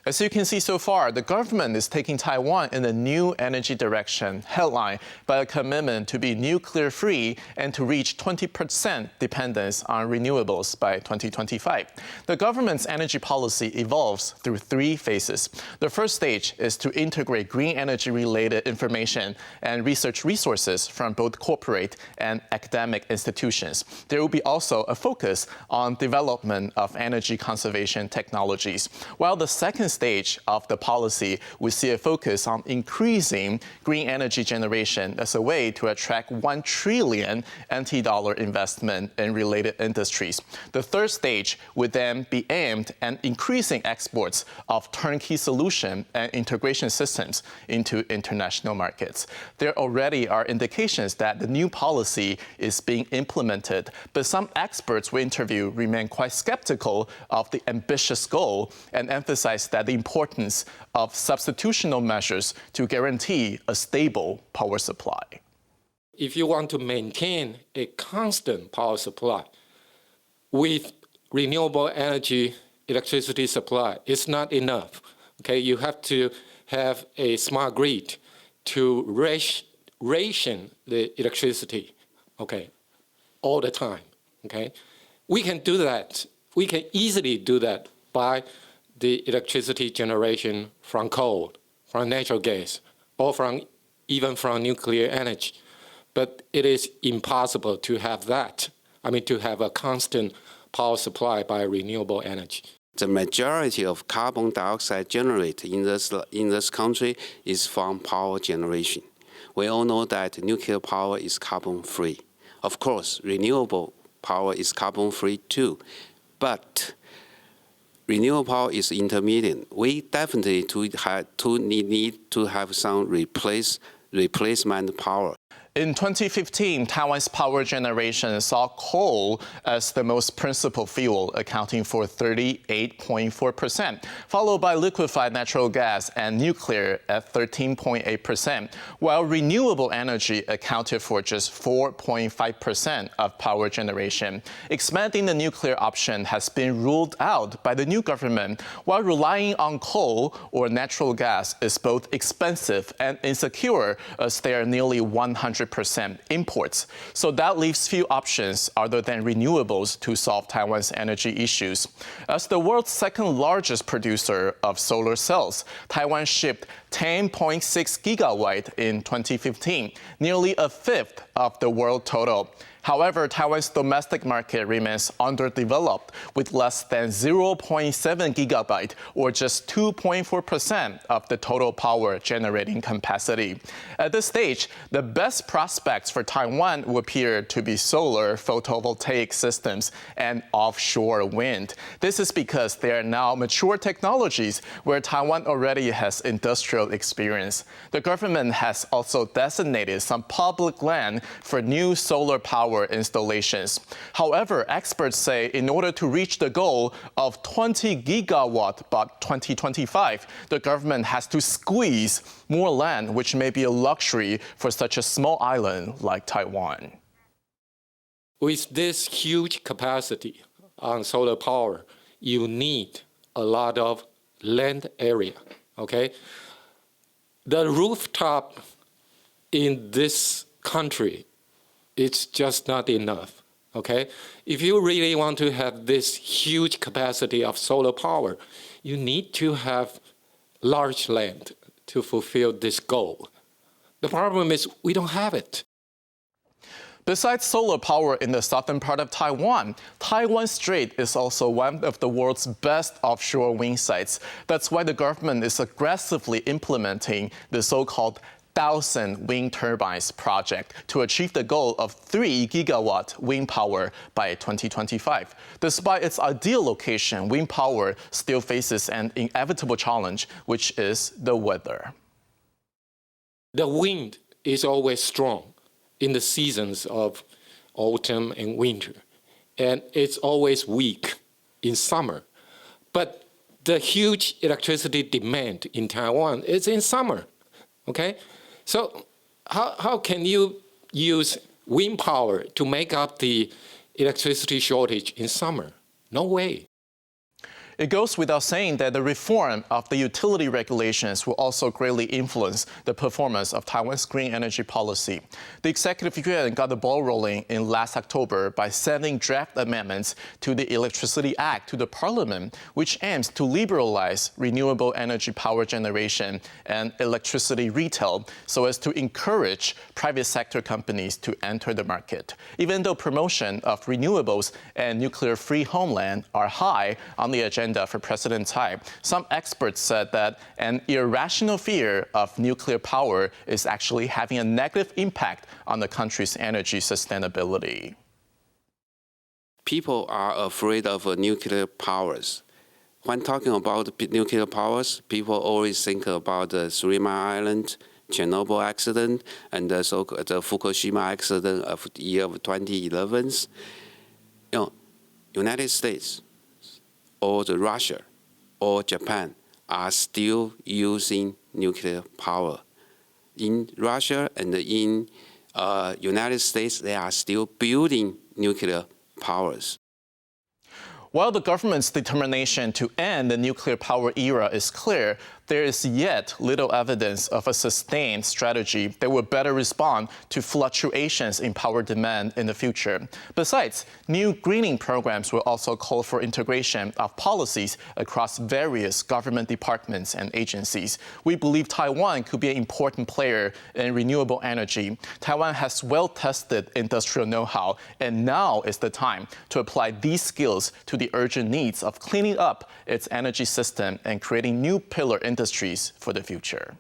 As you can see so far, the government is taking Taiwan in a new energy direction, headlined by a commitment to be nuclear-free and to reach 20% dependence on renewables by 2025. The government's energy policy evolves through three phases. The first stage is to integrate green energy-related information and research resources from both corporate and academic institutions. There will be also a focus on development of energy conservation technologies, while the second stage of the policy, we see a focus on increasing green energy generation as a way to attract 1 trillion NT dollar investment in related industries. The third stage would then be aimed at increasing exports of turnkey solution and integration systems into international markets. There already are indications that the new policy is being implemented, but some experts we interview remain quite skeptical of the ambitious goal and emphasize that the importance of substitutional measures to guarantee a stable power supply. If you want to maintain a constant power supply with renewable energy electricity supply, it's not enough. Okay, you have to have a smart grid to ration the electricity, okay, all the time. Okay, we can do that. We can easily do that by the electricity generation from coal, from natural gas, or even from nuclear energy. But it is impossible to have that. To have a constant power supply by renewable energy. The majority of carbon dioxide generated in this country is from power generation. We all know that nuclear power is carbon-free. Of course, renewable power is carbon-free too, but renewable power is intermediate. We definitely need to have some replacement power. In 2015, Taiwan's power generation saw coal as the most principal fuel, accounting for 38.4%, followed by liquefied natural gas and nuclear at 13.8%, while renewable energy accounted for just 4.5% of power generation. Expanding the nuclear option has been ruled out by the new government, while relying on coal or natural gas is both expensive and insecure, as they are nearly 100% imports. So that leaves few options other than renewables to solve Taiwan's energy issues. As the world's second largest producer of solar cells, Taiwan shipped 10.6 gigawatt in 2015, nearly a fifth of the world total. However, Taiwan's domestic market remains underdeveloped, with less than 0.7 gigabyte, or just 2.4% of the total power generating capacity. At this stage, the best prospects for Taiwan would appear to be solar photovoltaic systems and offshore wind. This is because they are now mature technologies where Taiwan already has industrial experience. The government has also designated some public land for new solar power installations. However, experts say in order to reach the goal of 20 gigawatt by 2025, the government has to squeeze more land, which may be a luxury for such a small island like Taiwan. With this huge capacity on solar power, you need a lot of land area, okay? The rooftop in this country, it's just not enough, okay? If you really want to have this huge capacity of solar power, you need to have large land to fulfill this goal. The problem is we don't have it. Besides solar power in the southern part of Taiwan, Taiwan Strait is also one of the world's best offshore wind sites. That's why the government is aggressively implementing the so-called 1,000 wind turbines project to achieve the goal of 3 gigawatt wind power by 2025. Despite its ideal location, wind power still faces an inevitable challenge, which is the weather. The wind is always strong in the seasons of autumn and winter, and it's always weak in summer. But the huge electricity demand in Taiwan is in summer, okay? So how can you use wind power to make up the electricity shortage in summer? No way. It goes without saying that the reform of the utility regulations will also greatly influence the performance of Taiwan's green energy policy. The Executive Yuan got the ball rolling in last October by sending draft amendments to the Electricity Act to the Parliament, which aims to liberalize renewable energy power generation and electricity retail so as to encourage private sector companies to enter the market. Even though promotion of renewables and nuclear-free homeland are high on the agenda for President Tsai, some experts said that an irrational fear of nuclear power is actually having a negative impact on the country's energy sustainability. People are afraid of nuclear powers. When talking about nuclear powers, people always think about the 3 Mile Island, Chernobyl accident, and the Fukushima accident of the year of 2011. United States, or Russia, or Japan are still using nuclear power. In Russia and in United States, they are still building nuclear powers. While the government's determination to end the nuclear power era is clear, there is yet little evidence of a sustained strategy that will better respond to fluctuations in power demand in the future. Besides, new greening programs will also call for integration of policies across various government departments and agencies. We believe Taiwan could be an important player in renewable energy. Taiwan has well-tested industrial know-how, and now is the time to apply these skills to the urgent needs of cleaning up its energy system and creating new pillar industries for the future.